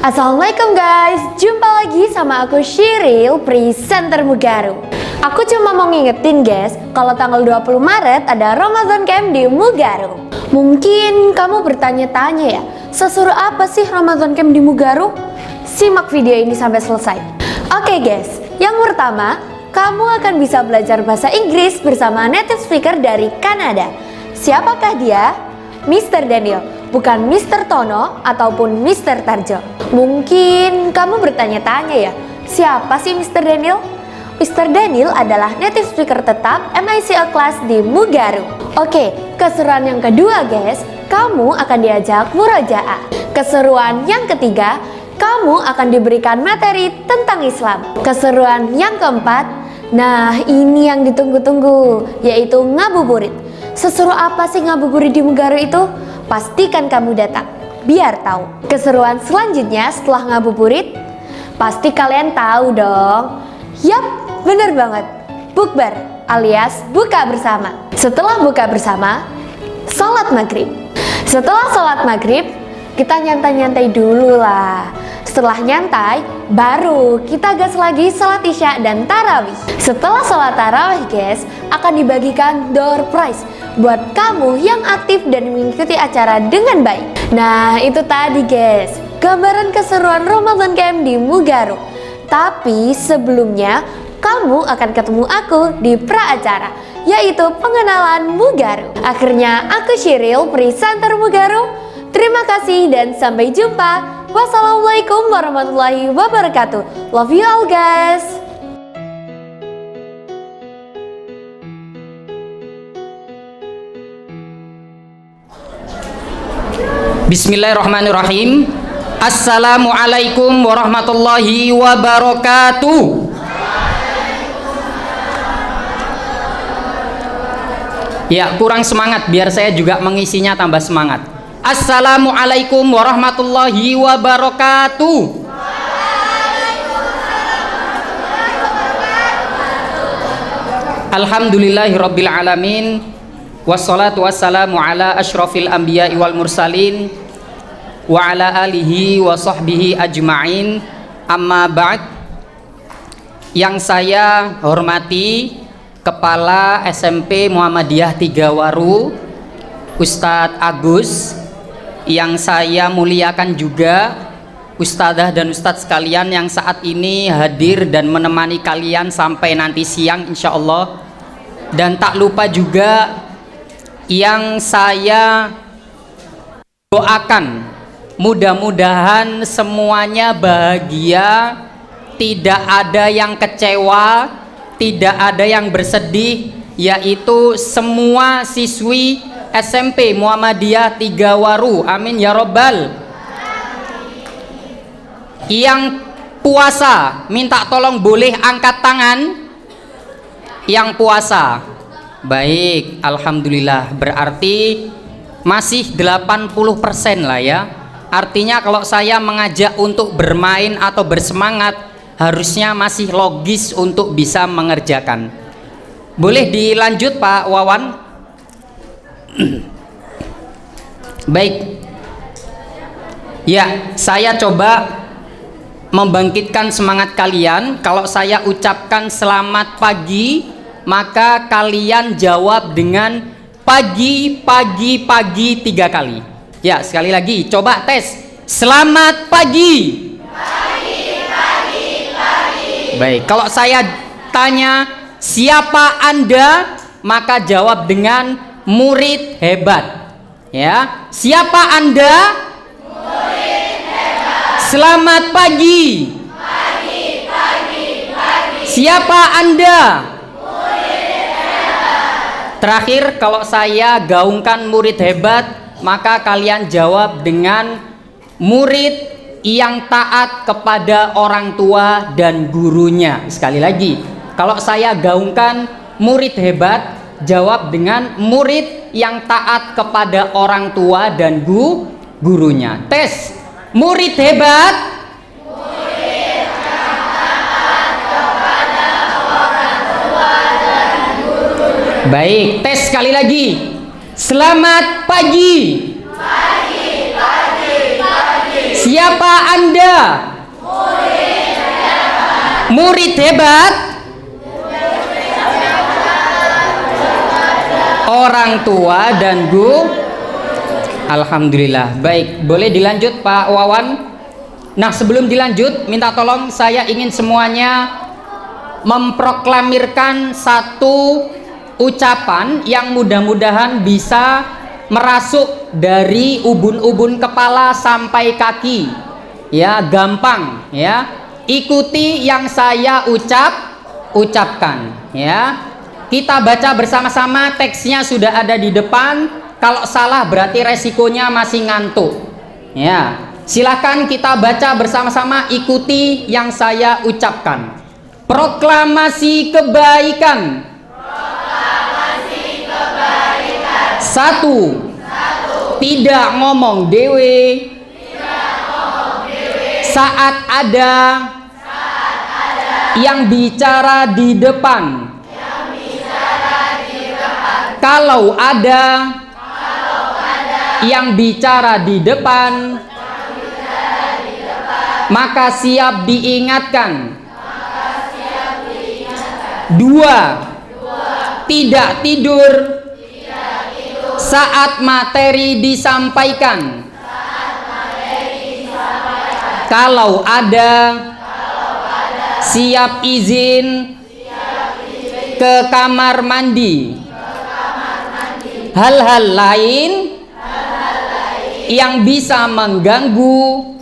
Assalamualaikum guys, jumpa lagi sama aku Shiril, presenter Mugaru. Aku cuma mau ngingetin guys, kalau tanggal 20 Maret ada Ramadan Camp di Mugaru. Mungkin kamu bertanya-tanya ya, seseru apa sih Ramadan Camp di Mugaru? Simak video ini sampai selesai. Oke guys, yang pertama, kamu akan bisa belajar bahasa Inggris bersama native speaker dari Kanada. Siapakah dia? Mr. Daniel, bukan Mr. Tono ataupun Mr. Tarjo. Mungkin kamu bertanya-tanya ya, siapa sih Mr. Daniel? Mr. Daniel adalah native speaker tetap MICL Class di Mugaru. Oke, keseruan yang kedua guys, kamu akan diajak murojaah. Keseruan yang ketiga, kamu akan diberikan materi tentang Islam. Keseruan yang keempat, nah ini yang ditunggu-tunggu, yaitu ngabuburit. Seseru apa sih ngabuburit di Mugaru itu? Pastikan kamu datang, biar tahu. Keseruan selanjutnya setelah ngabuburit, pasti kalian tahu dong. Yap, bener banget, bukber alias buka bersama. Setelah buka bersama, sholat maghrib. Setelah sholat maghrib, kita nyantai-nyantai dulu lah. Setelah nyantai, baru kita gas lagi sholat isya dan tarawih. Setelah sholat tarawih guys, akan dibagikan door prize buat kamu yang aktif dan mengikuti acara dengan baik. Nah itu tadi guys, gambaran keseruan Ramadan Camp di Mugaru. Tapi sebelumnya, kamu akan ketemu aku di pra-acara, yaitu pengenalan Mugaru. Akhirnya aku Shiril, presenter Mugaru. Terima kasih dan sampai jumpa. Wassalamualaikum warahmatullahi wabarakatuh. Love you all guys. Bismillahirrahmanirrahim. Assalamualaikum warahmatullahi wabarakatuh. Ya, kurang semangat biar saya juga mengisinya tambah semangat. Assalamualaikum warahmatullahi wabarakatuh. Alhamdulillahirabbil alamin. Wassalatu wassalamu ala asyrafil anbiya'i wal mursalin wa ala alihi wa sahbihi ajma'in. Amma ba'd. Yang saya hormati Kepala SMP Muhammadiyah Tigawaru Ustadz Agus, yang saya muliakan juga Ustadzah dan Ustadz sekalian yang saat ini hadir dan menemani kalian sampai nanti siang insya Allah. Dan tak lupa juga yang saya doakan, mudah-mudahan semuanya bahagia, tidak ada yang kecewa, tidak ada yang bersedih, yaitu semua siswi SMP Muhammadiyah Tigawaru, amin ya robbal. Yang puasa minta tolong boleh angkat tangan. Yang puasa, baik, alhamdulillah, berarti masih 80% lah ya. Artinya kalau saya mengajak untuk bermain atau bersemangat, harusnya masih logis untuk bisa mengerjakan. Boleh dilanjut Pak Wawan? Baik. Ya, saya coba membangkitkan semangat kalian. Kalau saya ucapkan selamat pagi, maka kalian jawab dengan pagi, pagi, pagi 3 kali. Ya, sekali lagi, coba tes. Selamat pagi. Pagi, pagi, pagi. Baik, kalau saya tanya siapa Anda, maka jawab dengan murid hebat. Ya, siapa Anda? Murid hebat. Selamat pagi. Pagi, pagi, pagi. Siapa Anda? Terakhir, kalau saya gaungkan murid hebat, maka kalian jawab dengan murid yang taat kepada orang tua dan gurunya. Sekali lagi, kalau saya gaungkan murid hebat, jawab dengan murid yang taat kepada orang tua dan gurunya. Tes. Murid hebat. Baik, tes sekali lagi. Selamat pagi. Pagi, pagi, pagi. Siapa Anda? Murid hebat. Orang tua dan guru. Alhamdulillah. Baik, boleh dilanjut Pak Wawan? Nah, sebelum dilanjut, minta tolong saya ingin semuanya memproklamirkan satu ucapan yang mudah-mudahan bisa merasuk dari ubun-ubun kepala sampai kaki. Ya, gampang ya. Ikuti yang saya ucapkan ya. Kita baca bersama-sama, teksnya sudah ada di depan. Kalau salah berarti resikonya masih ngantuk. Ya, silakan kita baca bersama-sama, ikuti yang saya ucapkan. Proklamasi kebaikan. Satu. Tidak ngomong dewe. Saat ada yang bicara di depan. Kalau ada yang bicara di depan, maka siap diingatkan. Dua, tidak tidur saat materi disampaikan. Kalau ada, siap izin ke kamar mandi. Hal-hal lain yang bisa mengganggu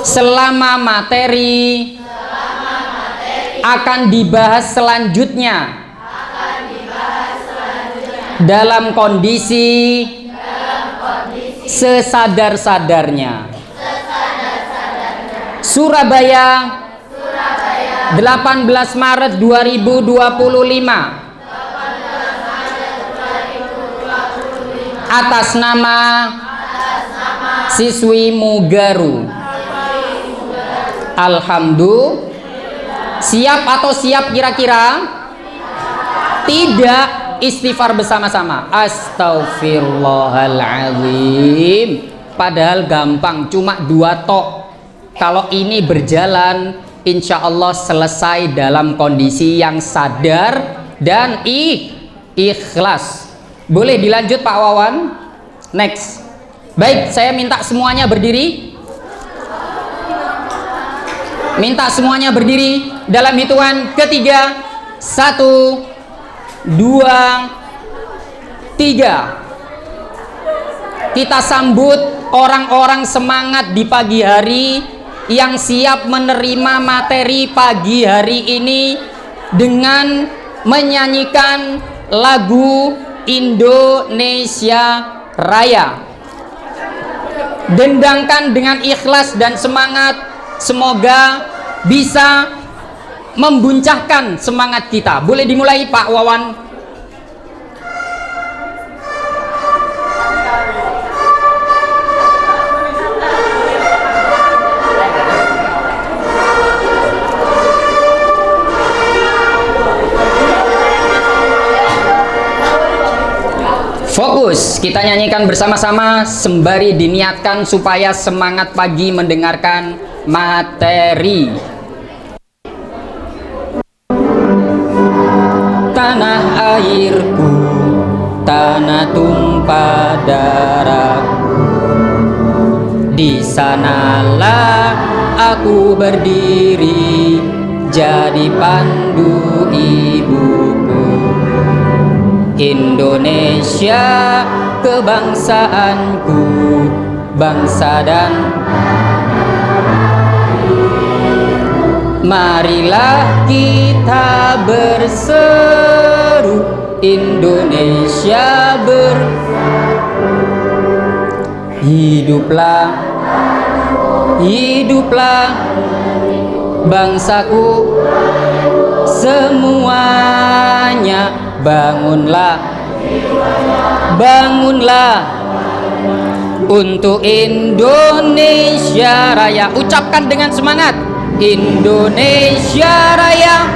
selama materi akan dibahas selanjutnya dalam kondisi sesadar-sadarnya. Surabaya, 18 Maret 2025. Atas nama siswi Mugaru. Alhamdulillah. Siap atau siap kira-kira? Tidak. Istighfar bersama-sama. Astaghfirullahaladzim. Padahal gampang, cuma 2 tok. Kalau ini berjalan, insya Allah selesai dalam kondisi yang sadar dan ikhlas. Boleh dilanjut Pak Wawan? Next. Baik, saya minta semuanya berdiri. Minta semuanya berdiri dalam hitungan ketiga. 1, 2, 3. Kita sambut orang-orang semangat di pagi hari yang siap menerima materi pagi hari ini dengan menyanyikan lagu Indonesia Raya. Dendangkan dengan ikhlas dan semangat. Semoga bisa membuncahkan semangat kita. Boleh dimulai Pak Wawan. Fokus, kita nyanyikan bersama-sama sembari diniatkan supaya semangat pagi mendengarkan materi. Tanah airku, tanah tumpah darahku, di sanalah aku berdiri jadi pandu ibuku. Indonesia kebangsaanku, bangsa dan marilah kita berseru Indonesia hiduplah, hiduplah bangsaku semuanya. Bangunlah, bangunlah untuk Indonesia Raya. Ucapkan dengan semangat. Indonesia Raya,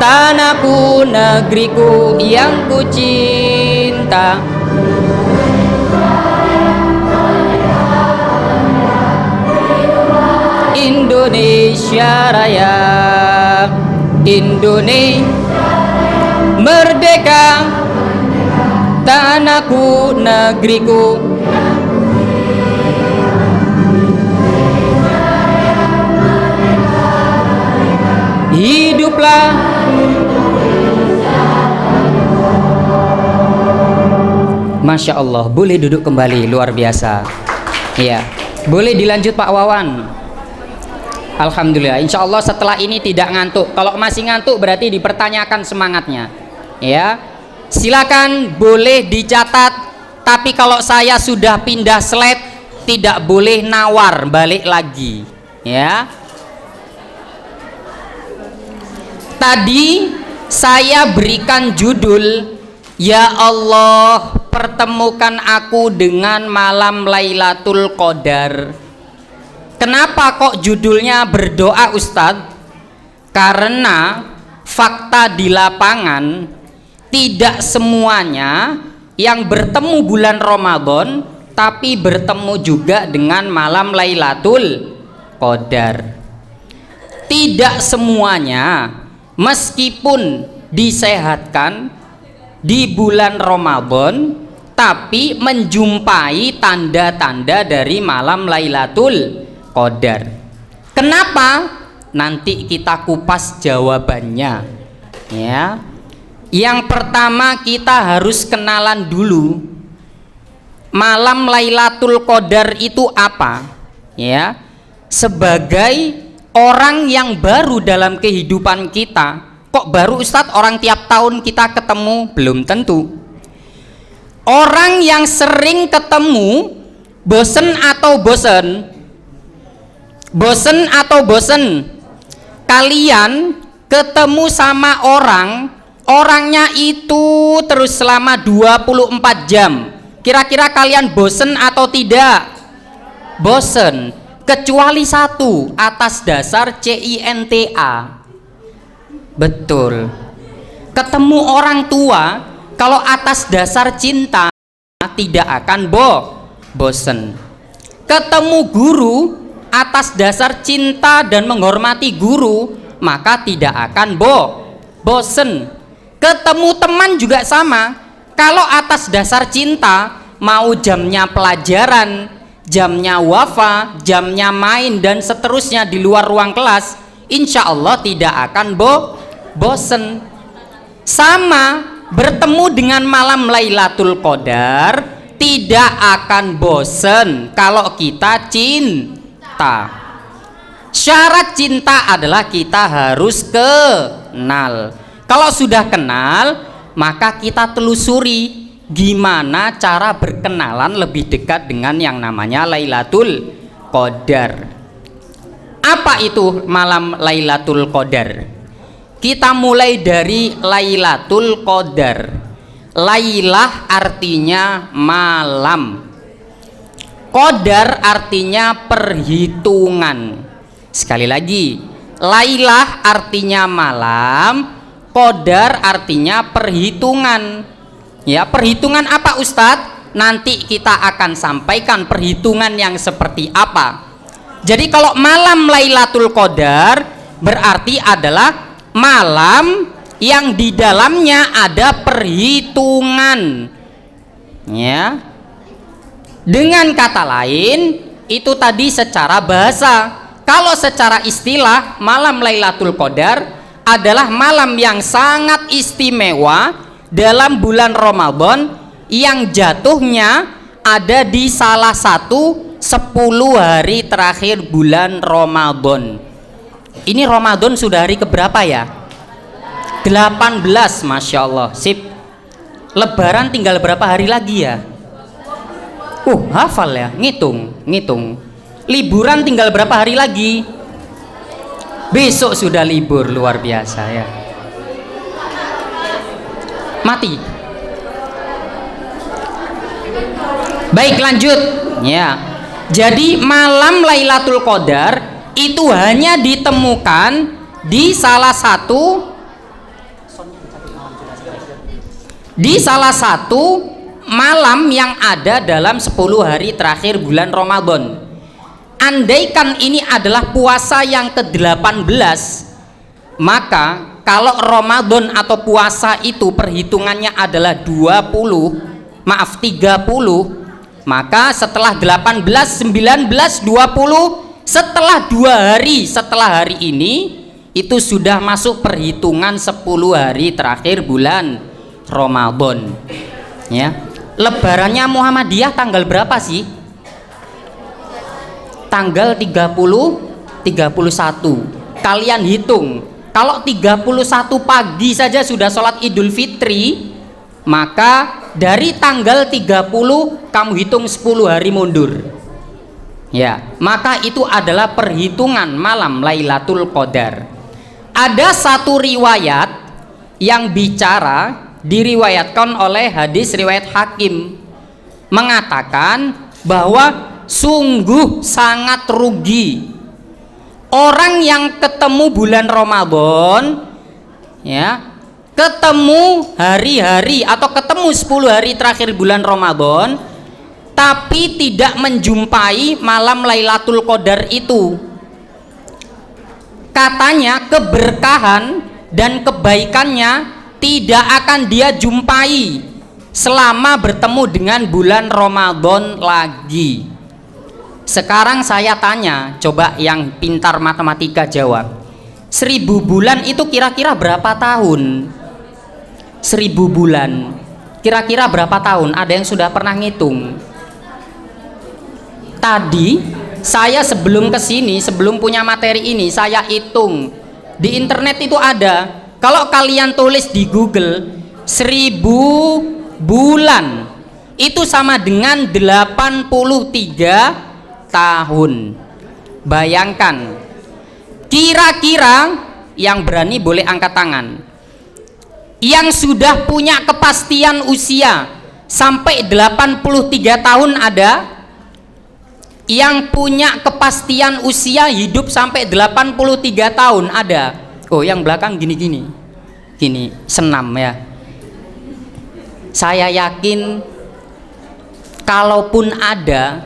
tanahku, negeriku yang ku cinta. Raya, Indonesia merdeka, tanahku negeriku. Hiduplah Masya Allah, boleh duduk kembali, luar biasa. Iya, boleh dilanjut Pak Wawan. Alhamdulillah, insya Allah setelah ini tidak ngantuk. Kalau masih ngantuk berarti dipertanyakan semangatnya. Ya, silakan boleh dicatat. Tapi kalau saya sudah pindah slide, tidak boleh nawar balik lagi. Ya. Tadi saya berikan judul, Ya Allah, pertemukan aku dengan malam Lailatul Qadar. Kenapa kok judulnya berdoa Ustadz? Karena fakta di lapangan tidak semuanya yang bertemu bulan Ramadan tapi bertemu juga dengan malam Lailatul Qadar. Tidak semuanya, meskipun disehatkan di bulan Ramadan tapi menjumpai tanda-tanda dari malam Lailatul Qadar. Kenapa? Nanti kita kupas jawabannya. Ya. Yang pertama kita harus kenalan dulu. Malam Lailatul Qadar itu apa? Ya. Sebagai orang yang baru dalam kehidupan kita. Kok baru Ustadz? Orang tiap tahun kita ketemu? Belum tentu. Orang yang sering ketemu, bosen atau bosen? Bosen atau bosen? Kalian ketemu sama orang, orangnya itu terus selama 24 jam. Kira-kira kalian bosen atau tidak? Bosen. Kecuali satu, atas dasar CINTA. Betul. Ketemu orang tua kalau atas dasar cinta tidak akan bosen. Ketemu guru atas dasar cinta dan menghormati guru maka tidak akan bosen. Ketemu teman juga sama. Kalau atas dasar cinta, mau jamnya pelajaran, jamnya wafa, jamnya main dan seterusnya di luar ruang kelas, insya Allah tidak akan bosen. Sama bertemu dengan malam Lailatul Qadar tidak akan bosen kalau kita cinta. Syarat cinta adalah kita harus kenal. Kalau sudah kenal, maka kita telusuri gimana cara berkenalan lebih dekat dengan yang namanya Lailatul Qadar. Apa itu malam Lailatul Qadar? Kita mulai dari Lailatul Qadar. Lailah artinya malam, Qadar artinya perhitungan. Sekali lagi, Lailah artinya malam, Qadar artinya perhitungan. Ya, perhitungan apa Ustadz? Nanti kita akan sampaikan perhitungan yang seperti apa. Jadi kalau malam Lailatul Qadar berarti adalah malam yang di dalamnya ada perhitungan. Ya. Dengan kata lain, itu tadi secara bahasa. Kalau secara istilah, malam Lailatul Qadar adalah malam yang sangat istimewa dalam bulan Ramadan yang jatuhnya ada di salah satu 10 hari terakhir bulan Ramadan. Ini Ramadan sudah hari keberapa ya? 18, Masya Allah. Sip. Lebaran tinggal berapa hari lagi ya? Hafal ya, ngitung. Liburan tinggal berapa hari lagi? Besok sudah libur, luar biasa ya. Mati. Baik, lanjut. Ya. Jadi malam Lailatul Qadar itu hanya ditemukan di salah satu malam yang ada dalam 10 hari terakhir bulan Ramadan. andaikan ini adalah puasa yang ke-18, maka kalau Ramadan atau puasa itu perhitungannya adalah 30, maka setelah 18, 19, 20, setelah 2 hari setelah hari ini itu sudah masuk perhitungan 10 hari terakhir bulan Ramadan. Ya. Lebarannya Muhammadiyah tanggal berapa sih? Tanggal 30, 31. Kalian hitung, kalau 31 pagi saja sudah sholat Idul Fitri, maka dari tanggal 30 kamu hitung 10 hari mundur. Ya, maka itu adalah perhitungan malam Lailatul Qadar. Ada satu riwayat yang bicara, diriwayatkan oleh hadis riwayat Hakim, mengatakan bahwa sungguh sangat rugi orang yang ketemu bulan Ramadan, ya, ketemu hari-hari atau ketemu 10 hari terakhir bulan Ramadan, tapi tidak menjumpai malam Lailatul Qadar itu. Katanya keberkahan dan kebaikannya tidak akan dia jumpai selama bertemu dengan bulan Ramadan lagi. Sekarang saya tanya, coba yang pintar matematika jawab. 1000 bulan itu kira-kira berapa tahun? 1000 bulan kira-kira berapa tahun? Ada yang sudah pernah ngitung? Tadi saya sebelum kesini, sebelum punya materi ini, saya hitung di internet itu ada. Kalau kalian tulis di Google 1000 bulan itu sama dengan 83 tahun. Bayangkan, kira-kira yang berani boleh angkat tangan, yang sudah punya kepastian usia sampai 83 tahun ada? Yang punya kepastian usia hidup sampai 83 tahun ada? Oh, yang belakang gini, senam ya. Saya yakin kalaupun ada,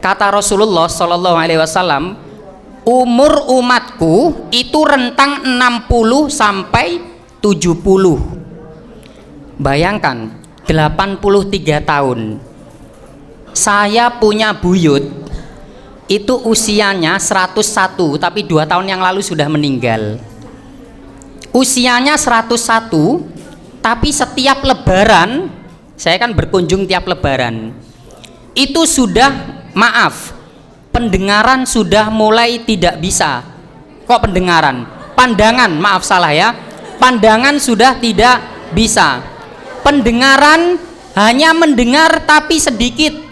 kata Rasulullah Shallallahu Alaihi Wasallam, umur umatku itu rentang 60 sampai 70. Bayangkan 83 tahun. Saya punya buyut itu usianya 101, tapi 2 tahun yang lalu sudah meninggal. Usianya 101, tapi setiap lebaran, saya kan berkunjung tiap lebaran, itu sudah, maaf, pendengaran sudah mulai tidak bisa. Kok pendengaran? Pandangan, maaf salah ya. Pandangan sudah tidak bisa. Pendengaran hanya mendengar tapi sedikit.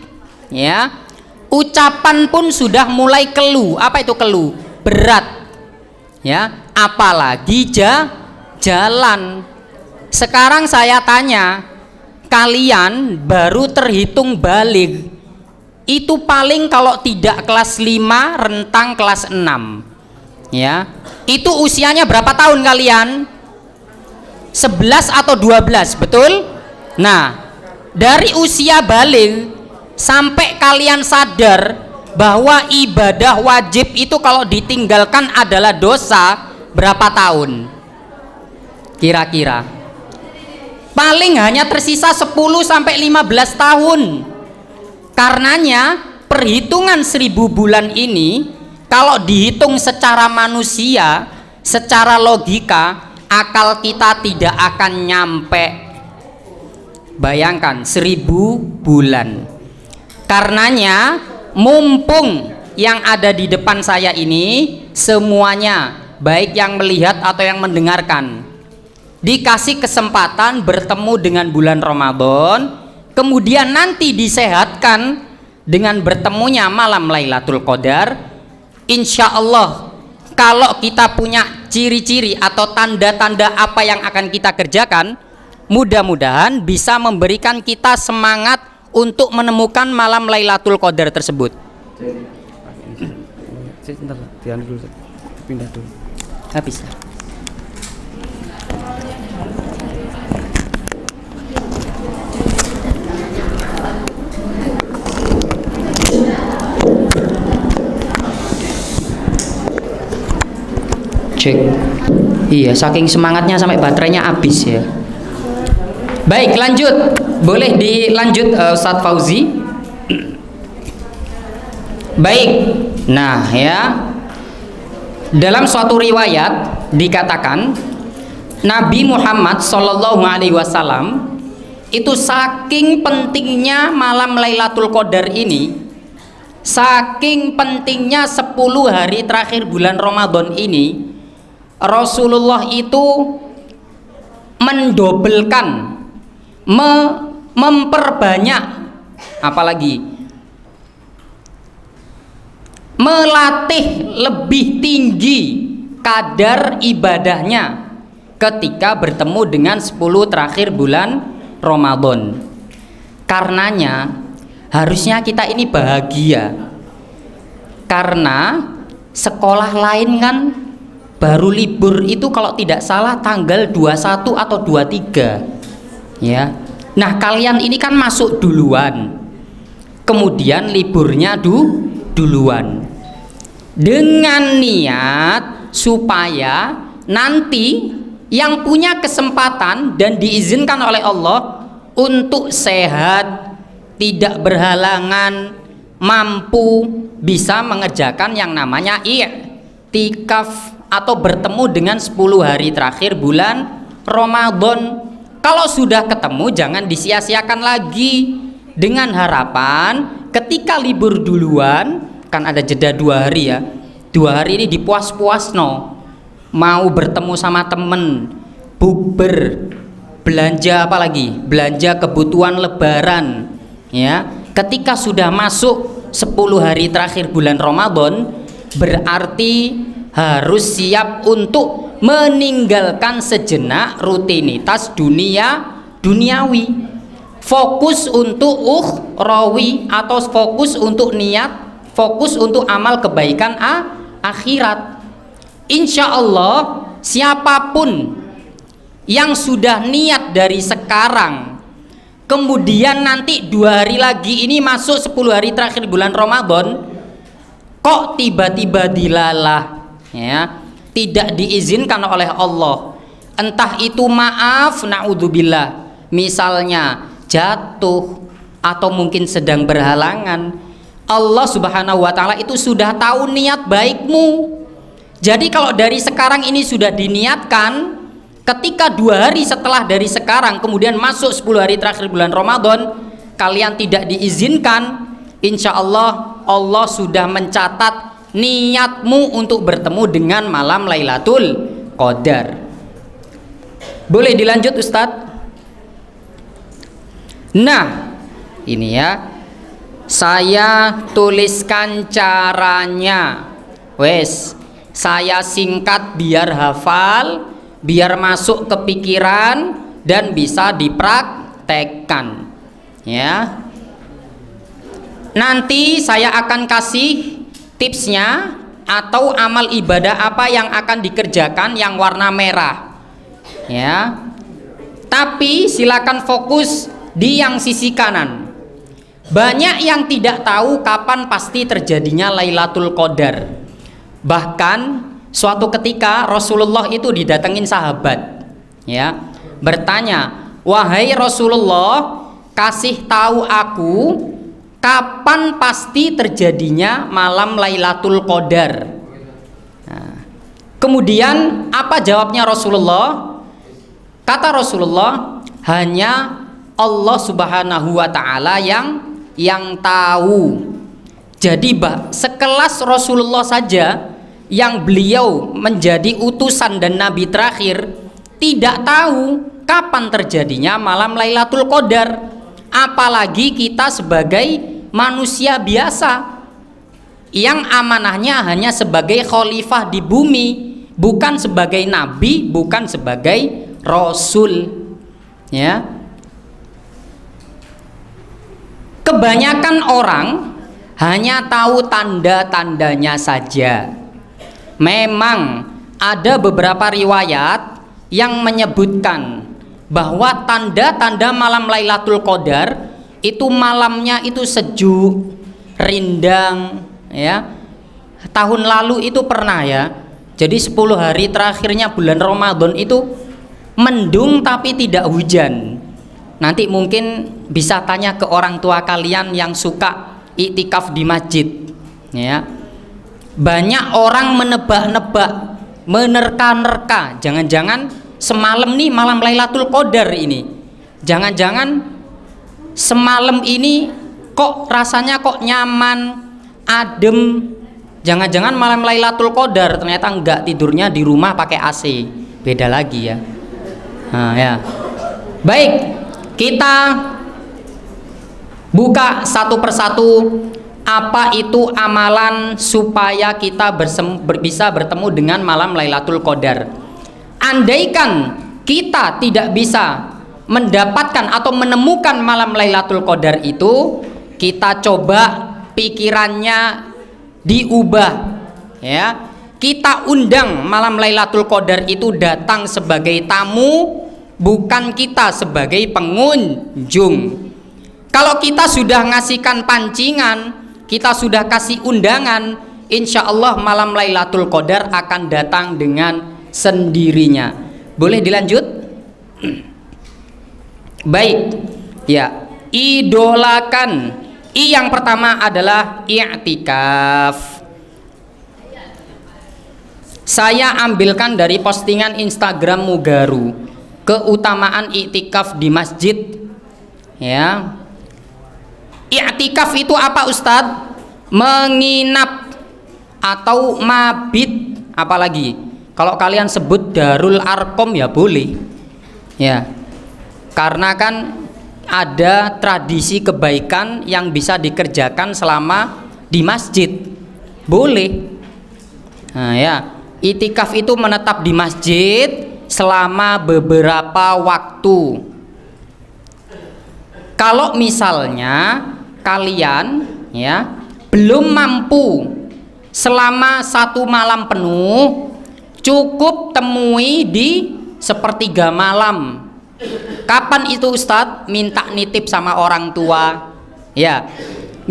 Ya, ucapan pun sudah mulai keluh. Apa itu keluh? Berat. Ya, apalagi jalan. Sekarang saya tanya, kalian baru terhitung balik itu paling kalau tidak kelas 5 rentang kelas 6. Ya, itu usianya berapa tahun kalian? 11 atau 12, betul? Nah, dari usia balik sampai kalian sadar bahwa ibadah wajib itu kalau ditinggalkan adalah dosa, berapa tahun? Kira-kira paling hanya tersisa 10 sampai 15 tahun. Karenanya perhitungan 1000 bulan ini kalau dihitung secara manusia, secara logika, akal kita tidak akan nyampe. Bayangkan 1000 bulan. Karenanya mumpung yang ada di depan saya ini semuanya, baik yang melihat atau yang mendengarkan, dikasih kesempatan bertemu dengan bulan Ramadan, kemudian nanti disehatkan dengan bertemunya malam Lailatul Qadar. Insya Allah, kalau kita punya ciri-ciri atau tanda-tanda apa yang akan kita kerjakan, mudah-mudahan bisa memberikan kita semangat untuk menemukan malam Lailatul Qadar tersebut. Pindah dulu. Habis. Cek. Iya, saking semangatnya sampai baterainya habis ya. Baik, lanjut. Boleh dilanjut Ustadz Fauzi. Baik. Nah, ya. Dalam suatu riwayat dikatakan Nabi Muhammad Shallallahu Alaihi Wasallam itu saking pentingnya malam Lailatul Qadar ini, saking pentingnya 10 hari terakhir bulan Ramadan ini, Rasulullah itu mendobelkan, memperbanyak, apalagi melatih lebih tinggi kadar ibadahnya ketika bertemu dengan 10 terakhir bulan Ramadan. Karenanya harusnya kita ini bahagia, karena sekolah lain kan baru libur itu kalau tidak salah tanggal 21 atau 23 ya. Nah, kalian ini kan masuk duluan, kemudian liburnya duluan, dengan niat supaya nanti yang punya kesempatan dan diizinkan oleh Allah untuk sehat, tidak berhalangan, mampu bisa mengerjakan yang namanya i'tikaf atau bertemu dengan 10 hari terakhir bulan Ramadan. Kalau sudah ketemu jangan disia-siakan lagi, dengan harapan ketika libur duluan, kan ada jeda 2 hari ya, 2 hari ini dipuas-puas no, mau bertemu sama temen, bukber, belanja apa lagi, belanja kebutuhan lebaran ya. Ketika sudah masuk 10 hari terakhir bulan Ramadan, berarti harus siap untuk meninggalkan sejenak rutinitas duniawi, fokus untuk ukhrawi atau fokus untuk niat, fokus untuk amal kebaikan akhirat. Insya Allah siapapun yang sudah niat dari sekarang, kemudian nanti 2 hari lagi ini masuk 10 hari terakhir bulan Ramadan, kok tiba-tiba dilalah ya, tidak diizinkan oleh Allah, entah itu maaf, naudzubillah, misalnya jatuh atau mungkin sedang berhalangan, Allah Subhanahu wa Ta'ala itu sudah tahu niat baikmu. Jadi kalau dari sekarang ini sudah diniatkan, ketika 2 hari setelah dari sekarang kemudian masuk 10 hari terakhir bulan Ramadan kalian tidak diizinkan, insya Allah Allah sudah mencatat niatmu untuk bertemu dengan malam Lailatul Qadar. Boleh dilanjut Ustadz? Nah ini ya, saya tuliskan caranya, wes saya singkat biar hafal, biar masuk ke pikiran dan bisa dipraktekkan ya. Nanti saya akan kasih tipsnya atau amal ibadah apa yang akan dikerjakan yang warna merah ya. Tapi silakan fokus di yang sisi kanan. Banyak yang tidak tahu kapan pasti terjadinya Lailatul Qadar. Bahkan suatu ketika Rasulullah itu didatengin sahabat ya, bertanya, wahai Rasulullah, kasih tahu aku kapan pasti terjadinya malam Lailatul Qadar. Nah, kemudian apa jawabnya Rasulullah? Kata Rasulullah, hanya Allah Subhanahu wa Ta'ala yang tahu. Jadi sekelas Rasulullah saja yang beliau menjadi utusan dan nabi terakhir tidak tahu kapan terjadinya malam Lailatul Qadar, apalagi kita sebagai manusia biasa yang amanahnya hanya sebagai khalifah di bumi, bukan sebagai nabi, bukan sebagai rasul ya. Kebanyakan orang hanya tahu tanda-tandanya saja. Memang ada beberapa riwayat yang menyebutkan bahwa tanda-tanda malam Lailatul Qadar itu malamnya itu sejuk, rindang ya. Tahun lalu itu pernah ya, Jadi 10 hari terakhirnya bulan Ramadan itu mendung tapi tidak hujan. Nanti mungkin bisa tanya ke orang tua kalian yang suka iktikaf di masjid, ya. Banyak orang menebak-nebak, menerka-nerka, jangan-jangan semalam nih malam Lailatul Qadar ini. Jangan-jangan semalam ini kok rasanya kok nyaman, adem. Jangan-jangan malam Lailatul Qadar ternyata enggak, tidurnya di rumah pakai AC. Beda lagi ya. Nah, ya. Baik, kita buka satu persatu apa itu amalan supaya kita bisa bertemu dengan malam Lailatul Qadar. Andaikan kita tidak bisa mendapatkan atau menemukan malam Lailatul Qadar itu, kita coba pikirannya diubah, ya. Kita undang malam Lailatul Qadar itu datang sebagai tamu, bukan kita sebagai pengunjung. Kalau kita sudah ngasihkan pancingan, kita sudah kasih undangan, insya Allah malam Lailatul Qadar akan datang dengan sendirinya. Boleh dilanjut? Baik, ya. Idolakan. Yang pertama adalah i'tikaf. Saya ambilkan dari postingan Instagram Mugaru, keutamaan i'tikaf di masjid, ya. I'tikaf itu apa Ustadz? Menginap atau mabit, apalagi kalau kalian sebut Darul Arkom ya boleh, ya. Karena kan ada tradisi kebaikan yang bisa dikerjakan selama di masjid, boleh. Nah, ya, i'tikaf itu menetap di masjid selama beberapa waktu. Kalau misalnya kalian, ya, belum mampu selama 1 malam penuh, cukup temui di sepertiga malam. Kapan itu Ustadz? Minta nitip sama orang tua, ya.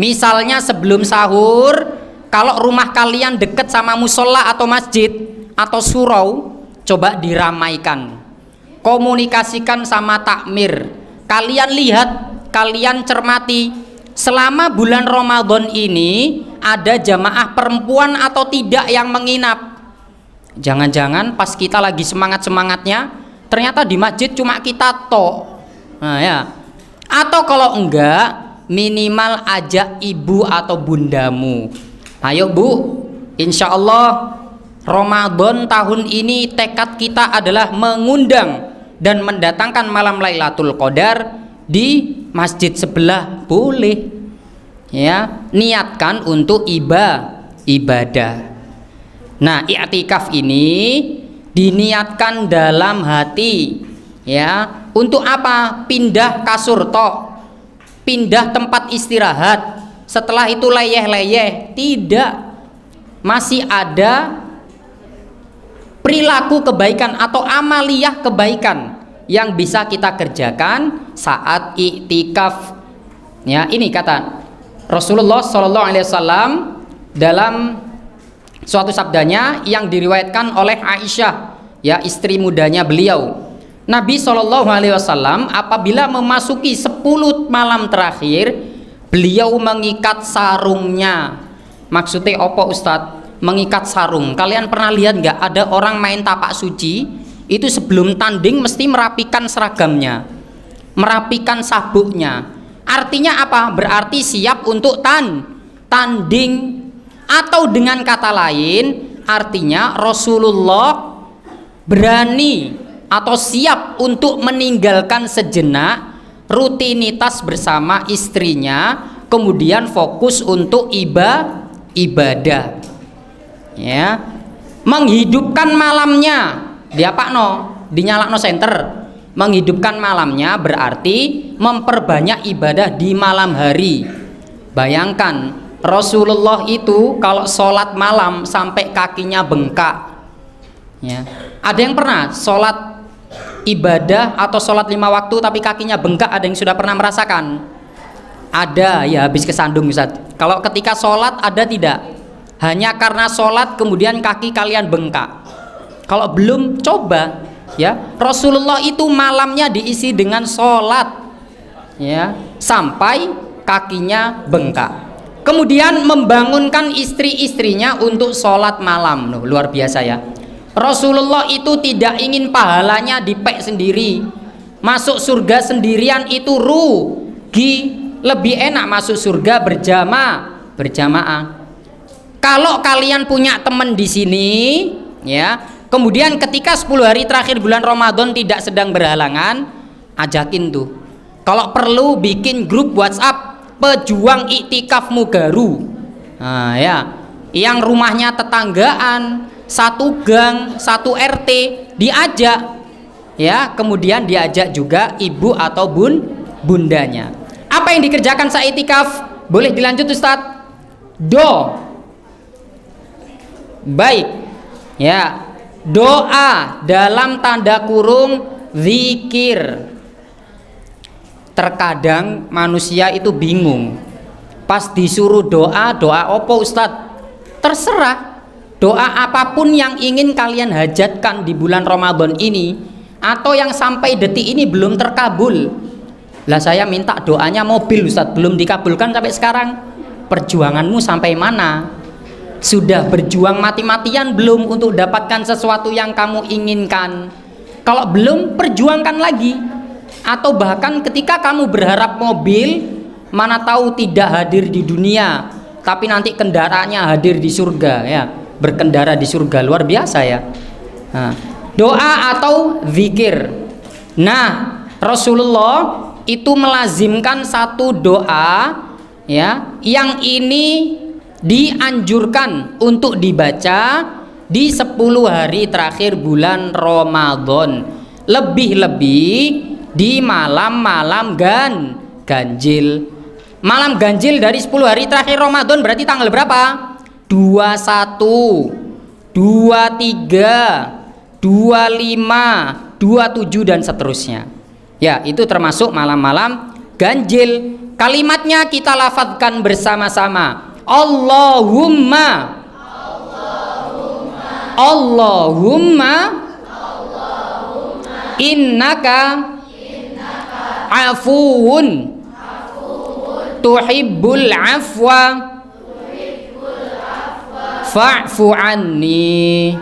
Misalnya sebelum sahur, kalau rumah kalian deket sama musola atau masjid atau surau, coba diramaikan, komunikasikan sama takmir. Kalian lihat, kalian cermati, selama bulan Ramadan ini ada jamaah perempuan atau tidak yang menginap. Jangan-jangan pas kita lagi semangat-semangatnya ternyata di masjid cuma kita tok. Nah, ya. Atau kalau enggak, minimal ajak ibu atau bundamu. Ayo Bu, insya Allah Ramadan tahun ini tekad kita adalah mengundang dan mendatangkan malam Lailatul Qadar di masjid sebelah, boleh, ya. Niatkan untuk ibadah. Nah, i'tikaf ini diniatkan dalam hati, ya. Untuk apa? Pindah kasur tok, pindah tempat istirahat, setelah itu leyeh-leyeh, tidak. Masih ada perilaku kebaikan atau amaliyah kebaikan yang bisa kita kerjakan saat i'tikaf, ya. Ini kata Rasulullah SAW dalam suatu sabdanya yang diriwayatkan oleh Aisyah, ya, istri mudanya beliau. Nabi SAW apabila memasuki 10 malam terakhir, beliau mengikat sarungnya. Maksudnya apa Ustadz? Mengikat sarung. Kalian pernah lihat nggak ada orang main tapak suci itu sebelum tanding mesti merapikan seragamnya, merapikan sabuknya. Artinya apa? Berarti siap untuk tanding. Atau dengan kata lain, artinya Rasulullah berani atau siap untuk meninggalkan sejenak rutinitas bersama istrinya, kemudian fokus untuk ibadah, ya. Menghidupkan malamnya, dinyalakno senter. Menghidupkan malamnya berarti memperbanyak ibadah di malam hari. Bayangkan Rasulullah itu kalau sholat malam sampai kakinya bengkak, ya. Ada yang pernah sholat ibadah atau sholat 5 waktu tapi kakinya bengkak? Ada yang sudah pernah merasakan? Ada, ya, habis kesandung Ustaz. Kalau ketika sholat ada tidak? hanya karena sholat kemudian kaki kalian bengkak? Kalau belum, coba ya. Rasulullah itu malamnya diisi dengan sholat ya, sampai kakinya bengkak. Kemudian membangunkan istri-istrinya untuk sholat malam. Loh, luar biasa ya. Rasulullah itu tidak ingin pahalanya dipek sendiri. Masuk surga sendirian itu rugi. Lebih enak masuk surga berjamaah. Kalau kalian punya teman di sini ya, kemudian ketika 10 hari terakhir bulan Ramadan tidak sedang berhalangan, ajakin tuh. Kalau perlu bikin grup WhatsApp pejuang iktikaf Mugaru. Nah, ya, yang rumahnya tetanggaan, satu gang, satu RT, diajak ya, kemudian diajak juga ibu atau bundanya. Apa yang dikerjakan saat iktikaf? Boleh dilanjut Ustadz? Baik ya, doa dalam tanda kurung zikir. Terkadang manusia itu bingung pas disuruh doa apa Ustadz? Terserah, doa apapun yang ingin kalian hajatkan di bulan Ramadan ini, atau yang sampai detik ini belum terkabul. Lah saya minta doanya mobil Ustadz, belum dikabulkan sampai sekarang. Perjuanganmu sampai mana? Sudah berjuang mati-matian belum untuk dapatkan sesuatu yang kamu inginkan? Kalau belum, perjuangkan lagi. Atau bahkan ketika kamu berharap mobil, mana tahu tidak hadir di dunia, tapi nanti kendaraannya hadir di surga ya, berkendara di surga. Luar biasa ya. Nah, doa atau zikir. Nah, Rasulullah itu melazimkan satu doa ya, yang ini dianjurkan untuk dibaca di 10 hari terakhir bulan Ramadan, lebih-lebih di malam-malam ganjil. Malam ganjil dari 10 hari terakhir Ramadan berarti tanggal berapa? 21, 23, 25, 27 dan seterusnya. Ya, itu termasuk malam-malam ganjil. Kalimatnya kita lafadzkan bersama-sama. Allahumma innaka afuwun tuhibbul afwa fa'fu anni.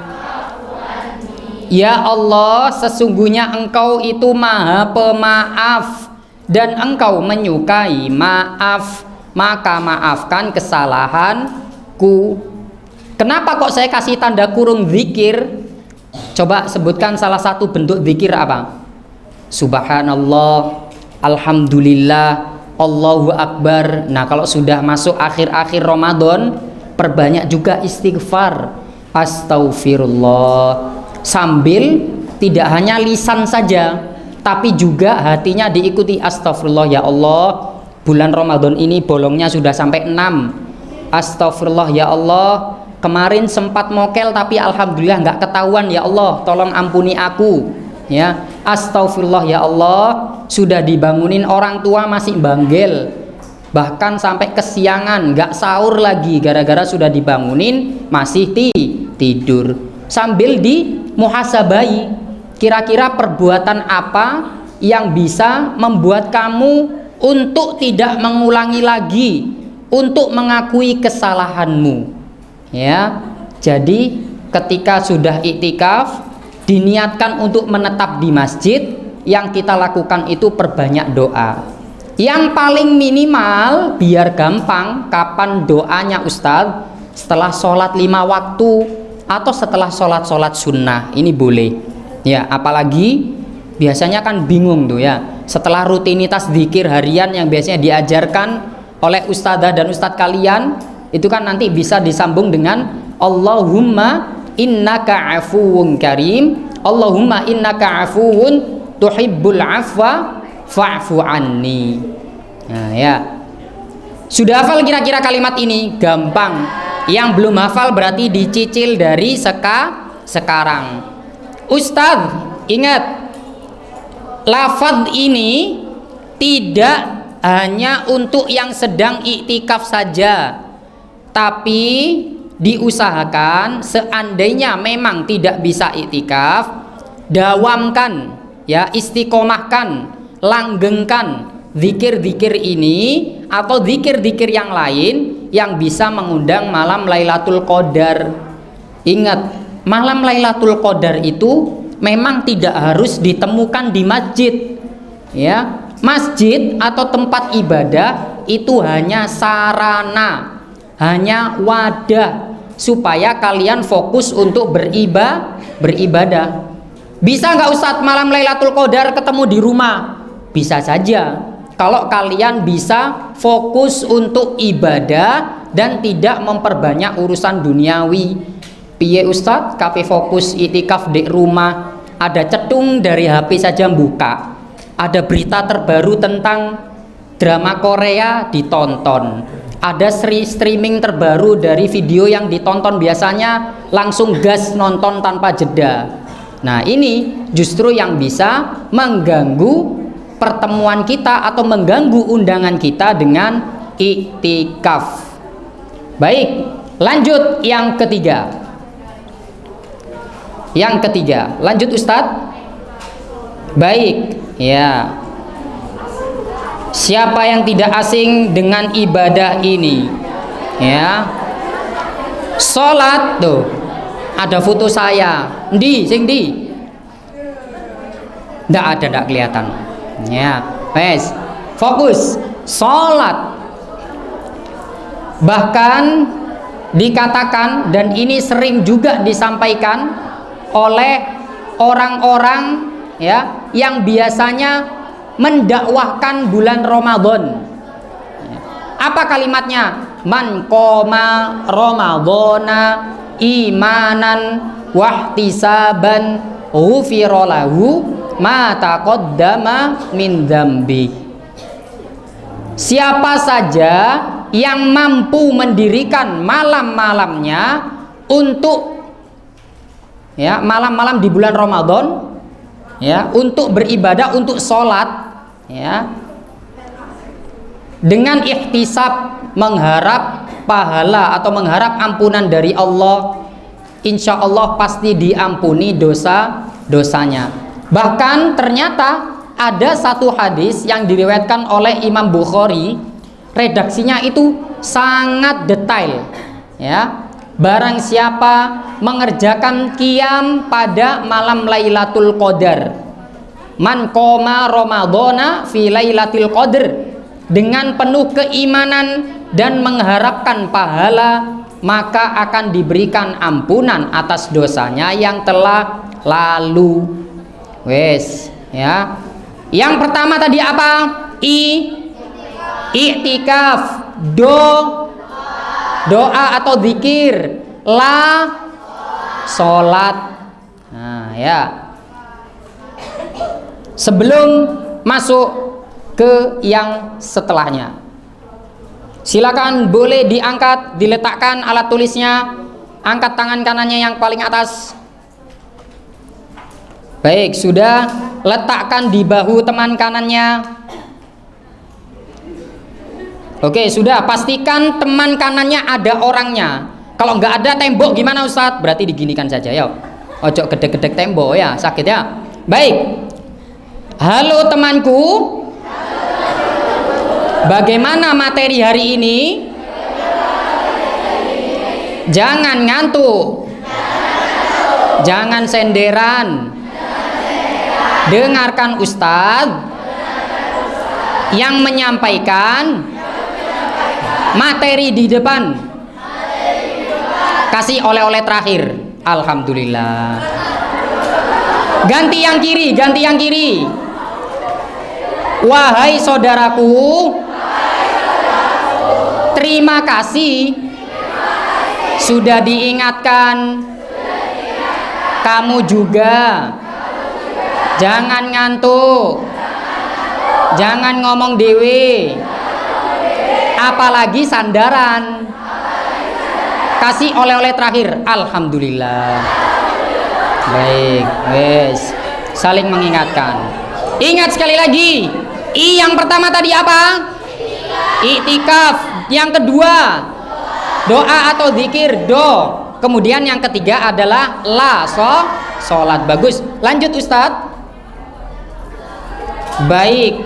Ya Allah, sesungguhnya Engkau itu Maha Pemaaf dan Engkau menyukai maaf, maka maafkan kesalahanku. Kenapa kok saya kasih tanda kurung zikir? Coba sebutkan salah satu bentuk zikir apa? Subhanallah, alhamdulillah, Allahu Akbar. Nah, kalau sudah masuk akhir-akhir Ramadan, perbanyak juga istighfar. Astaghfirullah. Sambil tidak hanya lisan saja, tapi juga hatinya diikuti. Astagfirullah ya Allah, bulan Ramadan ini bolongnya sudah sampai 6. Astagfirullah ya Allah, kemarin sempat mokel tapi alhamdulillah nggak ketahuan ya Allah, tolong ampuni aku ya. Astagfirullah ya Allah, sudah dibangunin orang tua masih banggel, bahkan sampai kesiangan nggak sahur lagi gara-gara sudah dibangunin masih tidur. Sambil dimuhasabai, kira-kira perbuatan apa yang bisa membuat kamu untuk tidak mengulangi lagi, untuk mengakui kesalahanmu ya. Jadi ketika sudah iktikaf, diniatkan untuk menetap di masjid, yang kita lakukan itu perbanyak doa. Yang paling minimal biar gampang, kapan doanya Ustadz? Setelah sholat 5 waktu atau setelah sholat sunnah, ini boleh ya. Apalagi biasanya kan bingung tuh ya, setelah rutinitas zikir harian yang biasanya diajarkan oleh ustadzah dan ustadz kalian, itu kan nanti bisa disambung dengan Allahumma innaka afuwun karim, Allahumma innaka afuwun tuhibbul afwa fa'fu anni. Nah ya, sudah hafal kira-kira kalimat ini? Gampang. Yang belum hafal berarti dicicil dari sekarang. Ustadz, ingat, lafadz ini tidak hanya untuk yang sedang iktikaf saja, tapi diusahakan seandainya memang tidak bisa iktikaf, dawamkan ya, istiqomahkan, langgengkan zikir-zikir ini atau zikir-zikir yang lain yang bisa mengundang malam Lailatul Qadar. Ingat, malam Lailatul Qadar itu memang tidak harus ditemukan di masjid ya. Masjid atau tempat ibadah itu hanya sarana, hanya wadah supaya kalian fokus untuk beribadah. Bisa nggak Ustadz malam Lailatul Qadar ketemu di rumah? Bisa saja, kalau kalian bisa fokus untuk ibadah dan tidak memperbanyak urusan duniawi. Piye Ustadz, kape fokus itikaf di rumah, ada cetung dari HP saja buka, ada berita terbaru tentang drama Korea ditonton, ada streaming terbaru dari video yang ditonton biasanya langsung gas nonton tanpa jeda. Nah, ini justru yang bisa mengganggu pertemuan kita atau mengganggu undangan kita dengan iktikaf. Baik, lanjut yang ketiga. Yang ketiga, lanjut Ustadz. Baik, ya. Siapa yang tidak asing dengan ibadah ini? Ya. Salat tuh. Ada foto saya. Sing di. Nggak ada, nggak kelihatan. Ya, wes. Fokus. Salat. Bahkan dikatakan, dan ini sering juga disampaikan oleh orang-orang ya yang biasanya mendakwahkan bulan Ramadan. Apa kalimatnya? Man qoma ramadhana imanan wahtisaban ghufira lahu ma taqaddama min dzambi. Siapa saja yang mampu mendirikan malam-malamnya untuk ya, malam-malam di bulan Ramadan ya, untuk beribadah, untuk sholat ya, dengan ihtisab, mengharap pahala atau mengharap ampunan dari Allah, insya Allah pasti diampuni dosa-dosanya. Bahkan ternyata ada satu hadis yang diriwayatkan oleh Imam Bukhari, redaksinya itu sangat detail ya. Barang siapa mengerjakan qiyam pada malam Lailatul Qadar, man qoma ramadhana fi lailatul qadr, dengan penuh keimanan dan mengharapkan pahala, maka akan diberikan ampunan atas dosanya yang telah lalu. Wes ya. Yang pertama tadi apa? I'tikaf, doa atau zikir, sholat. Nah ya, sebelum masuk ke yang setelahnya, silakan boleh diangkat, diletakkan alat tulisnya, angkat tangan kanannya yang paling atas. Baik, sudah, letakkan di bahu teman kanannya. Oke, sudah, pastikan teman kanannya ada orangnya. Kalau nggak ada tembok gimana Ustadz? Berarti diginikan saja ya. Ojo gedek-gedek tembok ya, sakit ya. Baik. Halo temanku. Bagaimana materi hari ini? Jangan ngantuk. Jangan senderan. Dengarkan Ustadz yang menyampaikan materi di depan. Kasih oleh-oleh terakhir. Alhamdulillah. Ganti yang kiri, ganti yang kiri. Wahai saudaraku, terima kasih sudah diingatkan. Kamu juga jangan ngantuk, jangan ngomong dewe, apalagi sandaran. Kasih oleh-oleh terakhir. Alhamdulillah. Baik, wes, saling mengingatkan. Ingat sekali lagi, yang pertama tadi apa? Iktikaf. Yang kedua, Doa atau zikir, do. Kemudian yang ketiga adalah la, sholat. Bagus. Lanjut Ustadz. Baik.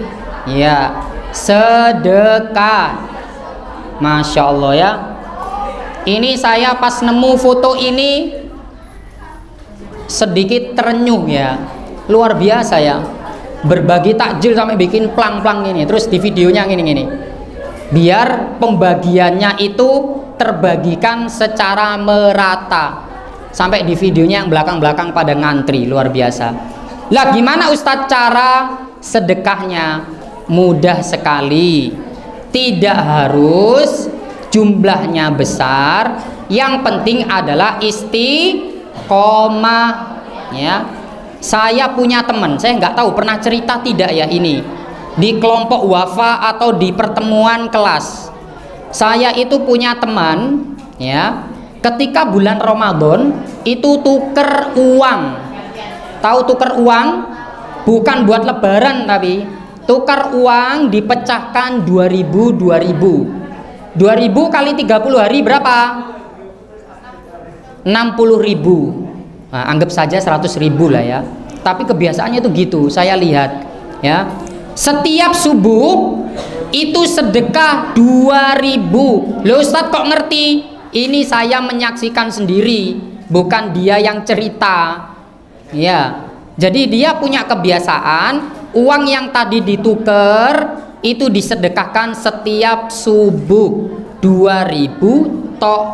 Ya, sedekah. Masya Allah ya. Ini saya pas nemu foto ini sedikit terenyuh ya. Luar biasa ya. Berbagi takjil sampai bikin plang-plang ini. Terus di videonya gini-gini. Biar pembagiannya itu terbagikan secara merata. Sampai di videonya yang belakang-belakang pada ngantri. Luar biasa. Lah gimana Ustadz cara sedekahnya? Mudah sekali. Tidak harus jumlahnya besar, yang penting adalah istiqomah ya. Saya punya teman, saya nggak tahu pernah cerita tidak ya ini di kelompok wafa atau di pertemuan kelas. Saya itu punya teman ya, ketika bulan Ramadan itu tuker uang. Tahu tuker uang? Bukan buat lebaran, tapi tukar uang dipecahkan 2000 kali 30 hari berapa? 60.000. Nah, anggap saja 100.000 lah ya. Tapi kebiasaannya itu gitu, saya lihat ya. Setiap subuh itu sedekah 2.000. Loh Ustadz kok ngerti? Ini saya menyaksikan sendiri, bukan dia yang cerita. Ya. Jadi dia punya kebiasaan uang yang tadi ditukar itu disedekahkan setiap subuh 2.000 tok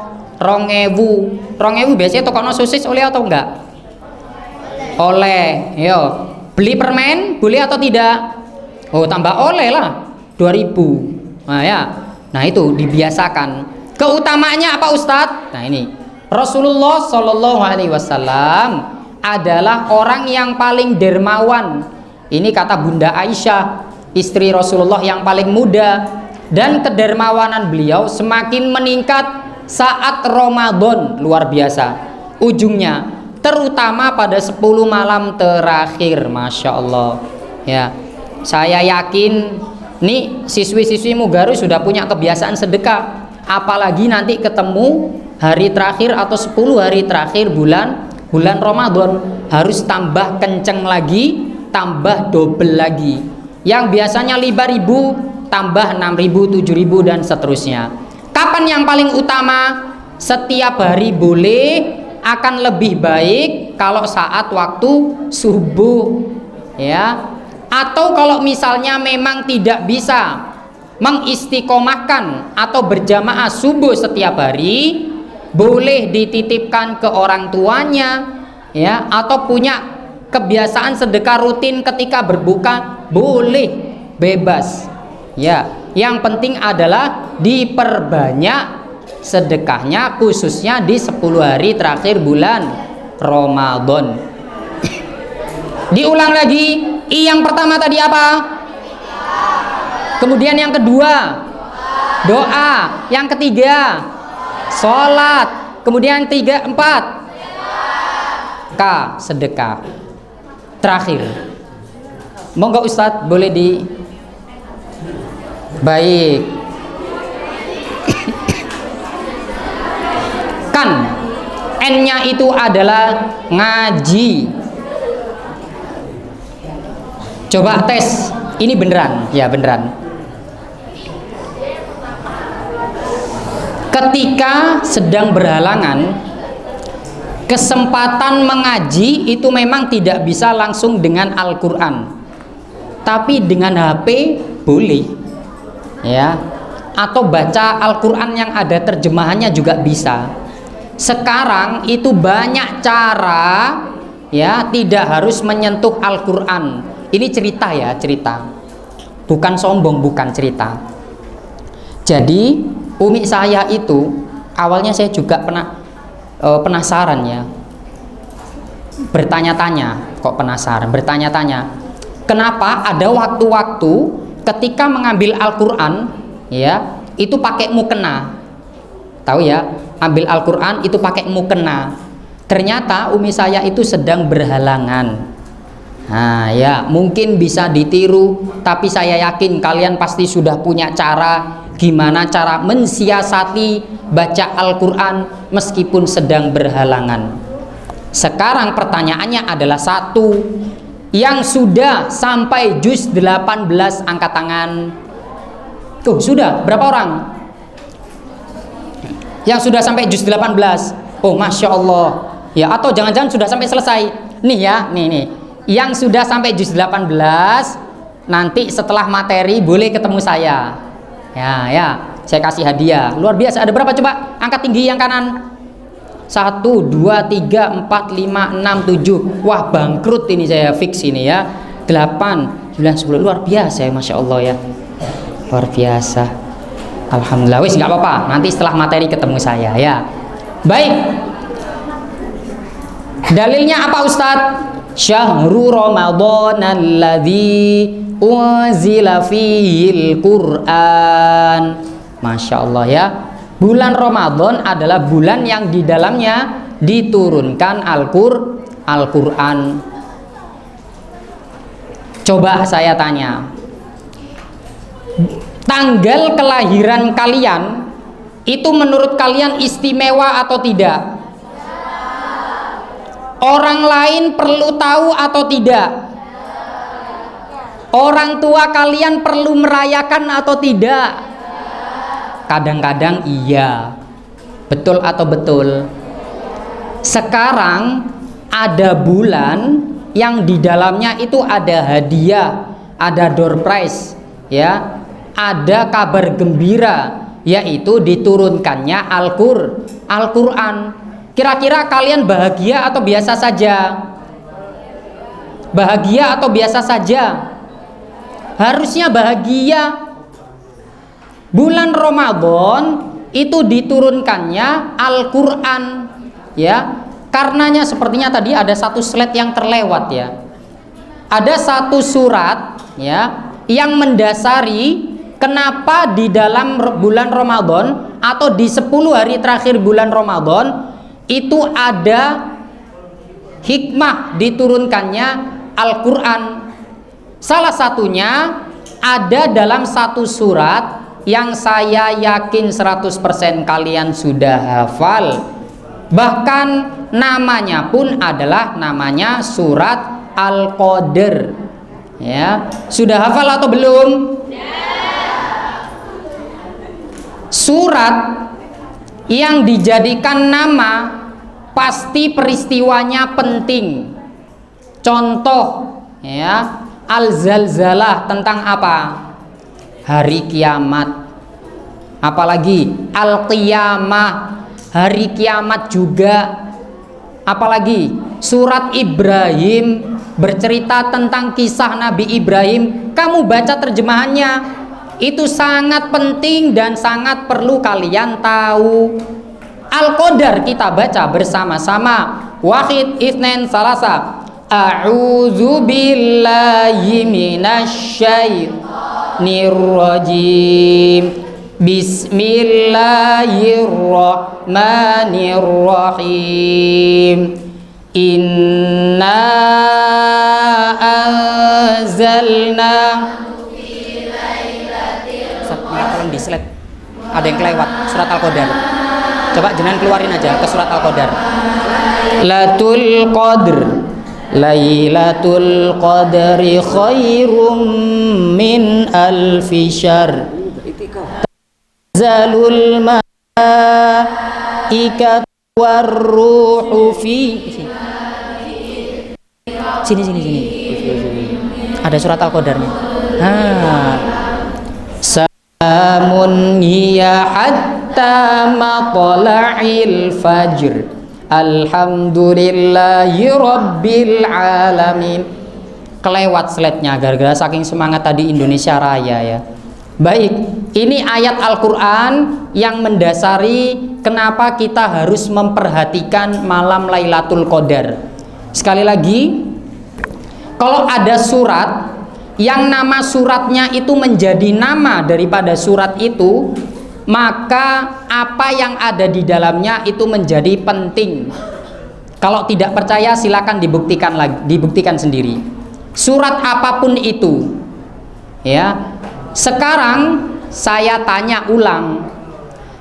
2.000 biasanya tokono sosis oleh atau enggak? Oleh. Yo, beli permen boleh atau tidak? Oh, tambah oleh lah 2.000. Nah ya, nah itu dibiasakan. Keutamaannya apa Ustadz? Nah ini Rasulullah Shallallahu Alaihi Wasallam adalah orang yang paling dermawan. Ini kata Bunda Aisyah, istri Rasulullah yang paling muda, dan kedermawanan beliau semakin meningkat saat Ramadan. Luar biasa ujungnya, terutama pada 10 malam terakhir. Masya Allah ya. Saya yakin nih siswi-siswi Mugaru sudah punya kebiasaan sedekah, apalagi nanti ketemu hari terakhir atau 10 hari terakhir bulan Ramadan, harus tambah kenceng lagi, tambah double lagi. Yang biasanya 5.000 tambah 6.000, 7.000 dan seterusnya. Kapan yang paling utama? Setiap hari boleh, akan lebih baik kalau saat waktu subuh ya. Atau kalau misalnya memang tidak bisa mengistiqomahkan atau berjamaah subuh setiap hari, boleh dititipkan ke orang tuanya ya, atau punya kebiasaan sedekah rutin ketika berbuka, boleh, bebas ya. Yang penting adalah diperbanyak sedekahnya, khususnya di 10 hari terakhir bulan Ramadan. Diulang lagi, yang pertama tadi apa? Kemudian yang kedua doa, yang ketiga sholat, kemudian 3, 4 K, sedekah. Terakhir, monggo Ustadz boleh di baik. Kan N-nya itu adalah ngaji. Coba tes, ini beneran? Ya beneran. Ketika sedang berhalangan, kesempatan mengaji itu memang tidak bisa langsung dengan Al-Quran, tapi dengan HP boleh ya, atau baca Al-Quran yang ada terjemahannya juga bisa. Sekarang itu banyak cara ya, tidak harus menyentuh Al-Quran. Ini cerita ya, cerita, bukan sombong, bukan cerita. Jadi umi saya itu awalnya saya juga penasaran ya, bertanya-tanya, kok penasaran, bertanya-tanya kenapa ada waktu-waktu ketika mengambil Al-Quran ya, itu pakai mukena. Tahu ya, ambil Al-Quran itu pakai mukena. Ternyata umi saya itu sedang berhalangan. Nah ya, mungkin bisa ditiru, tapi saya yakin kalian pasti sudah punya cara gimana cara mensiasati baca Al-Quran meskipun sedang berhalangan. Sekarang pertanyaannya adalah satu, yang sudah sampai juz 18 angkat tangan. Tuh, sudah berapa orang? Yang sudah sampai juz 18. Oh, Masya Allah. Ya, atau jangan-jangan sudah sampai selesai. Nih ya, nih. Yang sudah sampai juz 18, nanti setelah materi boleh ketemu saya. Ya, saya kasih hadiah. Luar biasa. Ada berapa coba? Angkat tinggi yang kanan. 1, 2, 3, 4, 5, 6, 7. Wah, bangkrut ini saya, fix ini ya. 8, 9, 10. Luar biasa ya, Masya Allah ya. Luar biasa. Alhamdulillah. Wis, nggak apa-apa. Nanti setelah materi ketemu saya ya. Baik. Dalilnya apa Ustadz? Syahrul Ramadan alladzi unzila fihil Qur'an. Masya Allah ya. Bulan Ramadan adalah bulan yang di dalamnya diturunkan Al-Quran. Coba saya tanya, tanggal kelahiran kalian itu menurut kalian istimewa atau tidak? Orang lain perlu tahu atau tidak? Orang tua kalian perlu merayakan atau tidak? Kadang-kadang iya. Betul atau betul? Sekarang ada bulan yang di dalamnya itu ada hadiah, ada door prize, ya, ada kabar gembira, yaitu diturunkannya Al-Quran. Kira-kira kalian bahagia atau biasa saja? Bahagia atau biasa saja? Harusnya bahagia. Bulan Ramadan itu diturunkannya Al-Quran, ya. Karenanya sepertinya tadi ada satu slide yang terlewat ya. Ada satu surat ya yang mendasari kenapa di dalam bulan Ramadan atau di 10 hari terakhir bulan Ramadan itu ada hikmah diturunkannya Al-Quran. Salah satunya ada dalam satu surat yang saya yakin 100% kalian sudah hafal. Bahkan namanya pun adalah namanya surat Al-Qadr. Ya, sudah hafal atau belum? Surat yang dijadikan nama pasti peristiwanya penting. Contoh ya, Al-Zalzalah tentang apa? Hari kiamat. Apalagi Al-Qiyamah, hari kiamat juga. Apalagi surat Ibrahim bercerita tentang kisah Nabi Ibrahim. Kamu baca terjemahannya, itu sangat penting dan sangat perlu kalian tahu. Al-Qadr kita baca bersama-sama. Wahid, Itsnain, Salasa. A'udzu billahi minasyaitonir rajim. Bismillahirrahmanirrahim. Inna anzalna. Tolong di slide, ada yang kelewat surat Al-Qadr. Coba jenengan keluarin aja ke surat Al-Qadr. Latul Qadr, Lailatul Qadri khairum min alfi syahr. Zalul malaikatu warruhu fi. Sini. Ada surat Al-Qadarnya. Salamun hiya hatta matla'il fajr. Alhamdulillahi rabbil alamin. Kelewat slide-nya gara-gara saking semangat tadi Indonesia Raya ya. Baik, ini ayat Al-Quran yang mendasari kenapa kita harus memperhatikan malam Lailatul Qadar. Sekali lagi, kalau ada surat yang nama suratnya itu menjadi nama daripada surat itu, maka apa yang ada di dalamnya itu menjadi penting. Kalau tidak percaya silakan dibuktikan sendiri. Surat apapun itu, ya. Sekarang saya tanya ulang,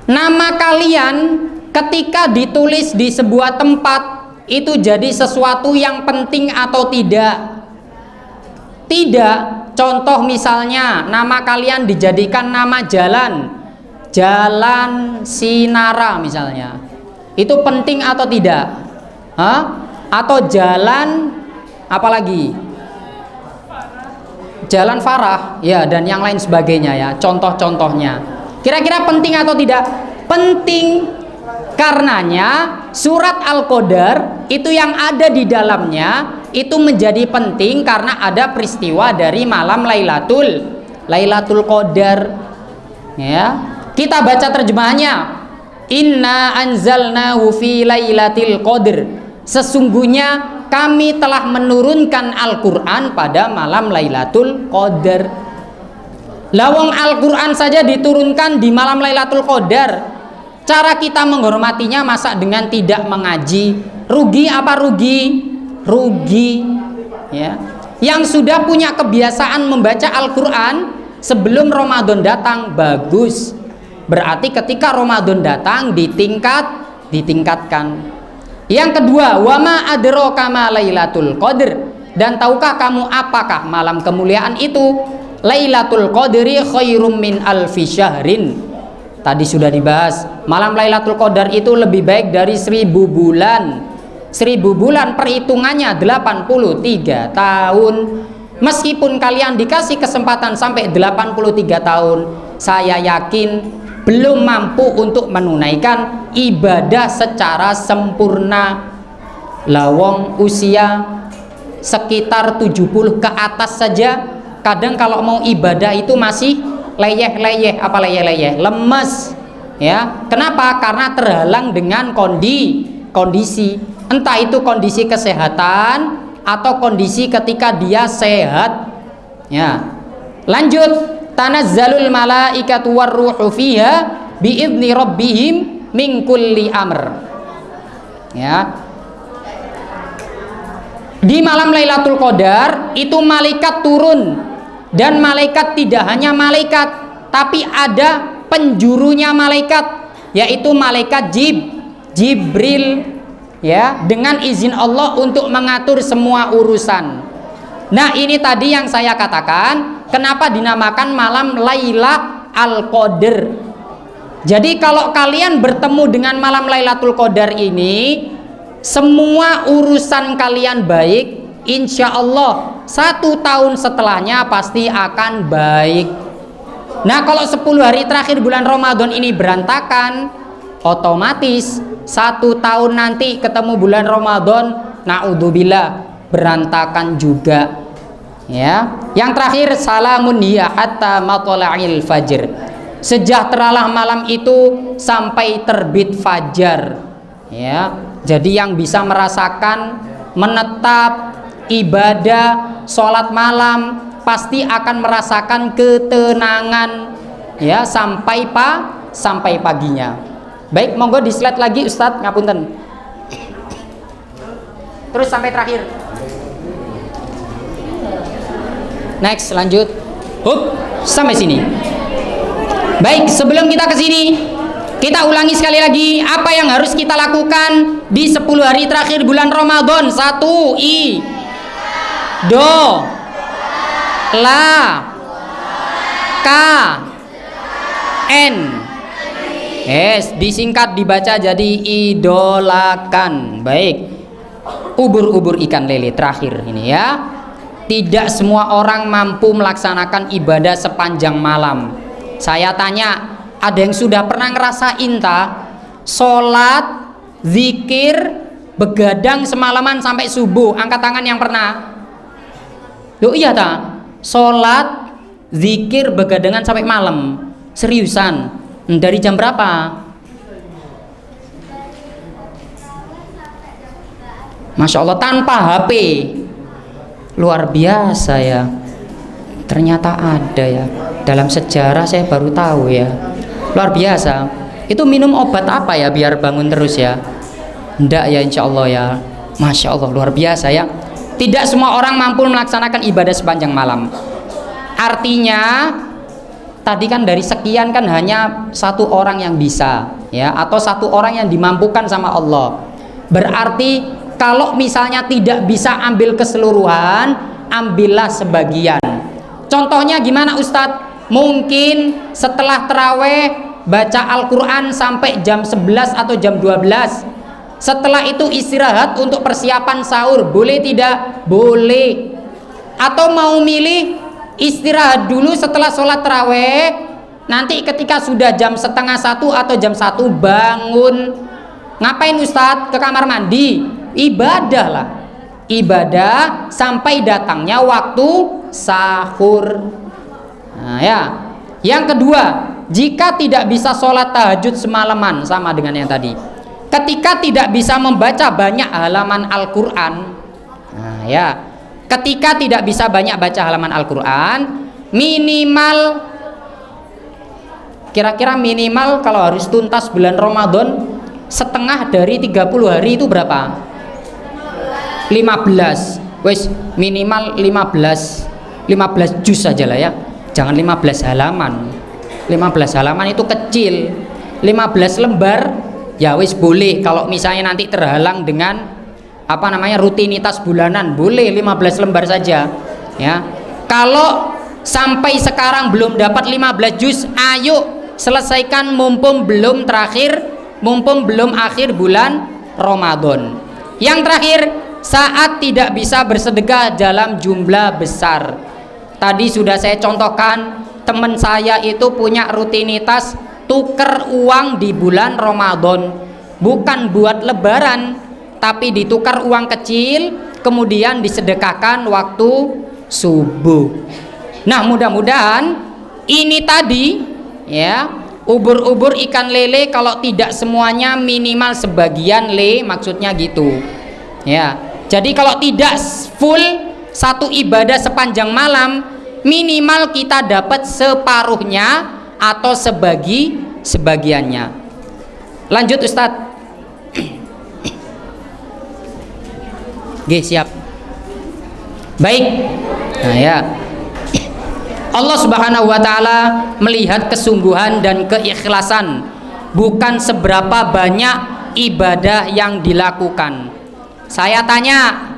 nama kalian ketika ditulis di sebuah tempat itu jadi sesuatu yang penting atau tidak? Tidak. Contoh misalnya nama kalian dijadikan nama jalan, Jalan Sinara misalnya, itu penting atau tidak? Hah? Atau jalan apa lagi? Jalan Farah, ya, dan yang lain sebagainya ya. Contoh-contohnya. Kira-kira penting atau tidak? Penting. Karenanya surat Al-Qadar itu yang ada di dalamnya itu menjadi penting karena ada peristiwa dari malam Lailatul Qadar. Ya. Kita baca terjemahannya. Inna anzalnahu fi lailatul qadr. Sesungguhnya kami telah menurunkan Al-Qur'an pada malam Lailatul Qadar. Lawang Al-Qur'an saja diturunkan di malam Lailatul Qadar. Cara kita menghormatinya masa dengan tidak mengaji? Rugi apa rugi? Rugi. Ya. Yang sudah punya kebiasaan membaca Al-Qur'an sebelum Ramadan datang bagus. Berarti ketika Ramadan datang ditingkatkan. Yang kedua, wama adraka ma Lailatul Qadr. Dan tahukah kamu apakah malam kemuliaan itu? Lailatul Qadri khairum min alfi syahrin. Tadi sudah dibahas, malam Lailatul Qadar itu lebih baik dari 1000 bulan. 1000 bulan perhitungannya 83 tahun. Meskipun kalian dikasih kesempatan sampai 83 tahun, saya yakin belum mampu untuk menunaikan ibadah secara sempurna. Lawong usia sekitar 70 ke atas saja, kadang kalau mau ibadah itu masih leyeh-leyeh, lemes ya. Kenapa? Karena terhalang dengan kondisi, entah itu kondisi kesehatan atau kondisi ketika dia sehat ya. Lanjut, tanazzalul malaikatu warruhu fiha biidzni rabbihim min kulli amr ya. Di malam Lailatul Qadar itu malaikat turun. Dan malaikat tidak hanya malaikat, tapi ada penjurunya malaikat, yaitu malaikat Jibril ya, dengan izin Allah untuk mengatur semua urusan. Nah, ini tadi yang saya katakan, kenapa dinamakan malam Lailatul Qadar. Jadi kalau kalian bertemu dengan malam Lailatul Qadar ini, semua urusan kalian baik, insya Allah 1 tahun setelahnya pasti akan baik. Nah, kalau 10 hari terakhir bulan Ramadan ini berantakan, otomatis 1 tahun nanti ketemu bulan Ramadan, naudzubillah, berantakan juga ya. Yang terakhir, salamun hiya hatta matla'il fajr. Sejahteralah malam itu sampai terbit fajar ya. Jadi yang bisa merasakan menetap ibadah sholat malam pasti akan merasakan ketenangan ya sampai paginya. Baik, monggo di slide lagi Ustadz, ngapunten. Terus sampai terakhir. Next, lanjut. Sampai sini. Baik, sebelum kita ke sini, kita ulangi sekali lagi apa yang harus kita lakukan di 10 hari terakhir bulan Ramadan. 1. Do, la, ka, n. Disingkat dibaca jadi idolakan. Baik, ubur-ubur ikan lele terakhir ini ya. Tidak semua orang mampu melaksanakan ibadah sepanjang malam. Saya tanya, ada yang sudah pernah ngerasain sholat, zikir, begadang semalaman sampai subuh? Angkat tangan yang pernah. Loh iya sholat, zikir, begadangan sampai malam. Seriusan? Dari jam berapa? Masya Allah, tanpa HP. Luar biasa ya. Ternyata ada ya. Dalam sejarah saya baru tahu ya. Luar biasa. Itu minum obat apa ya biar bangun terus ya? Enggak ya, insya Allah ya. Masya Allah, luar biasa ya. Tidak semua orang mampu melaksanakan ibadah sepanjang malam. Artinya tadi kan dari sekian kan hanya satu orang yang bisa, ya, atau satu orang yang dimampukan sama Allah. Berarti kalau misalnya tidak bisa ambil keseluruhan, ambillah sebagian. Contohnya gimana Ustadz? Mungkin setelah terawih baca Al-Quran sampai jam 11 atau jam 12. Setelah itu istirahat untuk persiapan sahur. Boleh tidak? Boleh. Atau mau milih istirahat dulu setelah sholat terawih, nanti ketika sudah jam setengah 1 atau jam 1 bangun. Ngapain Ustadz? Ke kamar mandi? Ibadah lah. Ibadah sampai datangnya waktu sahur. Nah, ya. Yang kedua, jika tidak bisa sholat tahajud semalaman, sama dengan yang tadi. Ketika tidak bisa membaca banyak halaman Al-Quran, nah, ya. Ketika tidak bisa banyak baca halaman Al-Quran, minimal, kira-kira minimal kalau harus tuntas bulan Ramadan, setengah dari 30 hari itu berapa? 15. Wes, minimal 15 juz saja lah ya. Jangan 15 halaman. 15 halaman itu kecil. 15 lembar ya wes boleh. Kalau misalnya nanti terhalang dengan rutinitas bulanan, boleh 15 lembar saja, ya. Kalau sampai sekarang belum dapat 15 juz, ayo selesaikan mumpung belum akhir bulan Ramadan. Yang terakhir, saat tidak bisa bersedekah dalam jumlah besar. Tadi sudah saya contohkan, teman saya itu punya rutinitas tuker uang di bulan Ramadan, bukan buat lebaran, tapi ditukar uang kecil kemudian disedekahkan waktu subuh. Nah, mudah-mudahan ini tadi, ya, ubur-ubur ikan lele kalau tidak semuanya minimal sebagian maksudnya gitu, ya. Jadi kalau tidak full satu ibadah sepanjang malam, minimal kita dapat separuhnya atau sebagiannya. Lanjut Ustadz. Oke, siap. Baik. Nah, ya. Allah Subhanahu wa taala melihat kesungguhan dan keikhlasan, bukan seberapa banyak ibadah yang dilakukan. Saya tanya,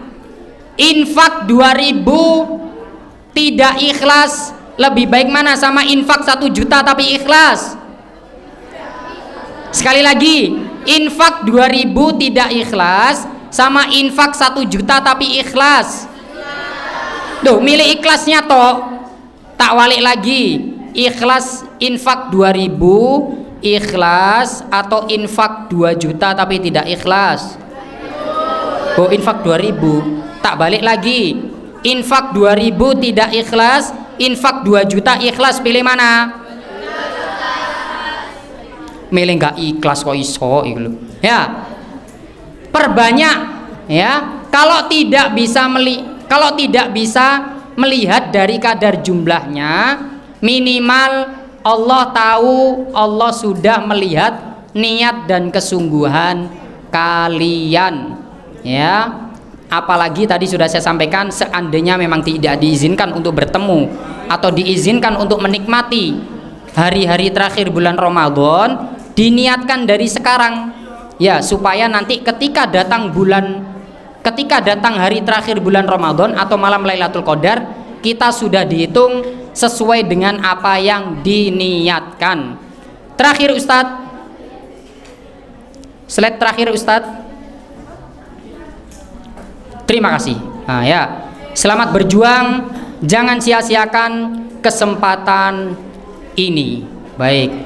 infak 2000 tidak ikhlas lebih baik mana sama infak 1 juta tapi ikhlas? Sekali lagi, infak 2000 tidak ikhlas sama infak 1 juta tapi ikhlas? Duh, milih ikhlasnya toh. Tak balik lagi, ikhlas infak 2000 ikhlas atau infak 2 juta tapi tidak ikhlas? Oh, infak 2000. Tak balik lagi, infak 2000 tidak ikhlas, infak 2 juta ikhlas, pilih mana? Milih nggak ikhlas kok iso gitu. Ya, perbanyak, ya. Kalau tidak bisa melihat dari kadar jumlahnya, minimal Allah tahu, Allah sudah melihat niat dan kesungguhan kalian, ya. Apalagi tadi sudah saya sampaikan, seandainya memang tidak diizinkan untuk bertemu atau diizinkan untuk menikmati hari-hari terakhir bulan Ramadan, diniatkan dari sekarang, ya, supaya nanti ketika datang hari terakhir bulan Ramadan atau malam Lailatul Qadar, kita sudah dihitung sesuai dengan apa yang diniatkan. Terakhir Ustadz, slide terakhir Ustadz. Terima kasih. Nah, ya, selamat berjuang, jangan sia-siakan kesempatan ini. Baik.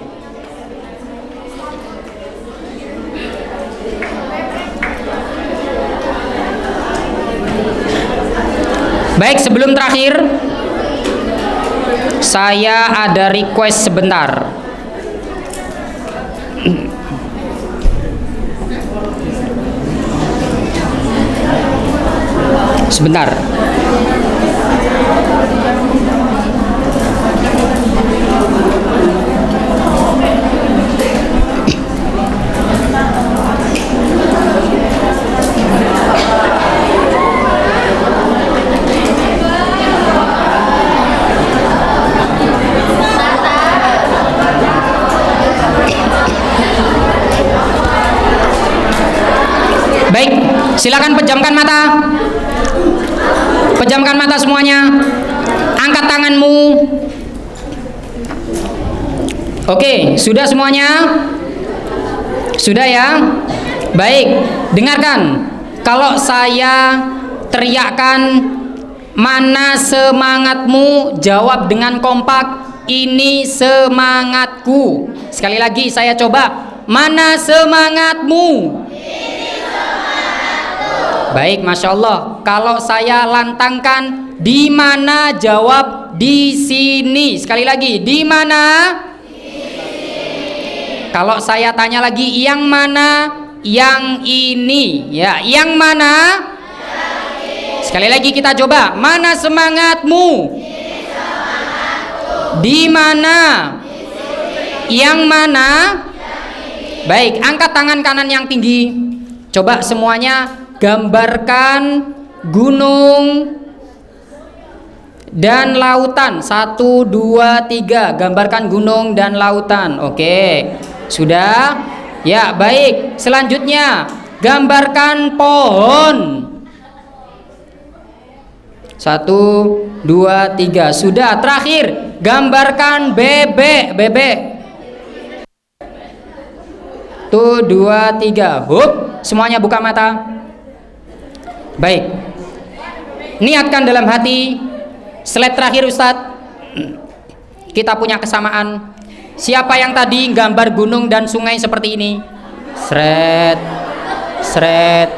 Baik, sebelum terakhir, saya ada request sebentar. Sebentar. Silakan pejamkan mata. Pejamkan mata semuanya. Angkat tanganmu. Oke, sudah semuanya? Sudah ya? Baik, dengarkan. Kalau saya teriakkan mana semangatmu, jawab dengan kompak, ini semangatku. Sekali lagi saya coba, mana semangatmu? Baik, Masya Allah. Kalau saya lantangkan, di mana, jawab di sini. Sekali lagi, di mana? Kalau saya tanya lagi, yang mana? Yang ini. Ya, yang mana? Sekali lagi kita coba, mana semangatmu? Di mana? Yang mana? Baik, angkat tangan kanan yang tinggi. Coba semuanya gambarkan gunung dan lautan. 1, 2, 3. Gambarkan gunung dan lautan. Oke, sudah? Ya, baik. Selanjutnya, gambarkan pohon. 1, 2, 3. Sudah. Terakhir, gambarkan bebek. Bebek. 1, 2, 3. Hup. Semuanya buka mata. Baik, niatkan dalam hati. Slide terakhir Ustadz, kita punya kesamaan. Siapa yang tadi gambar gunung dan sungai seperti ini? Sret, sret,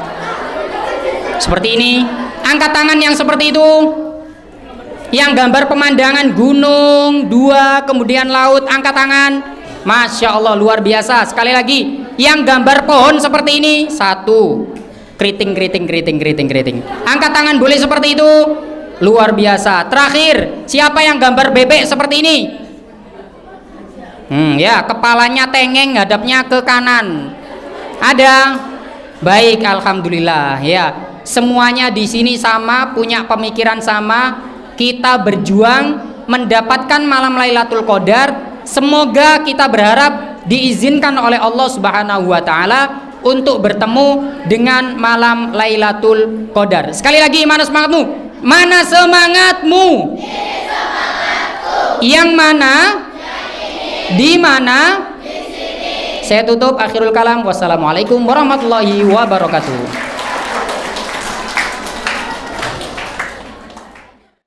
seperti ini. Angkat tangan yang seperti itu. Yang gambar pemandangan gunung, 2, kemudian laut, angkat tangan. Masya Allah, luar biasa. Sekali lagi, yang gambar pohon seperti ini. 1. Keriting. Angkat tangan boleh seperti itu. Luar biasa. Terakhir, siapa yang gambar bebek seperti ini? Ya, kepalanya tengeng, hadapnya ke kanan. Ada? Baik, alhamdulillah. Ya, semuanya di sini sama, punya pemikiran sama. Kita berjuang mendapatkan malam Lailatul Qadar. Semoga kita berharap diizinkan oleh Allah Subhanahu wa taala untuk bertemu dengan malam Lailatul Qadar. Sekali lagi, mana semangatmu? Mana semangatmu? Yang mana? Di mana? Saya tutup, akhirul kalam. Wassalamualaikum warahmatullahi wabarakatuh.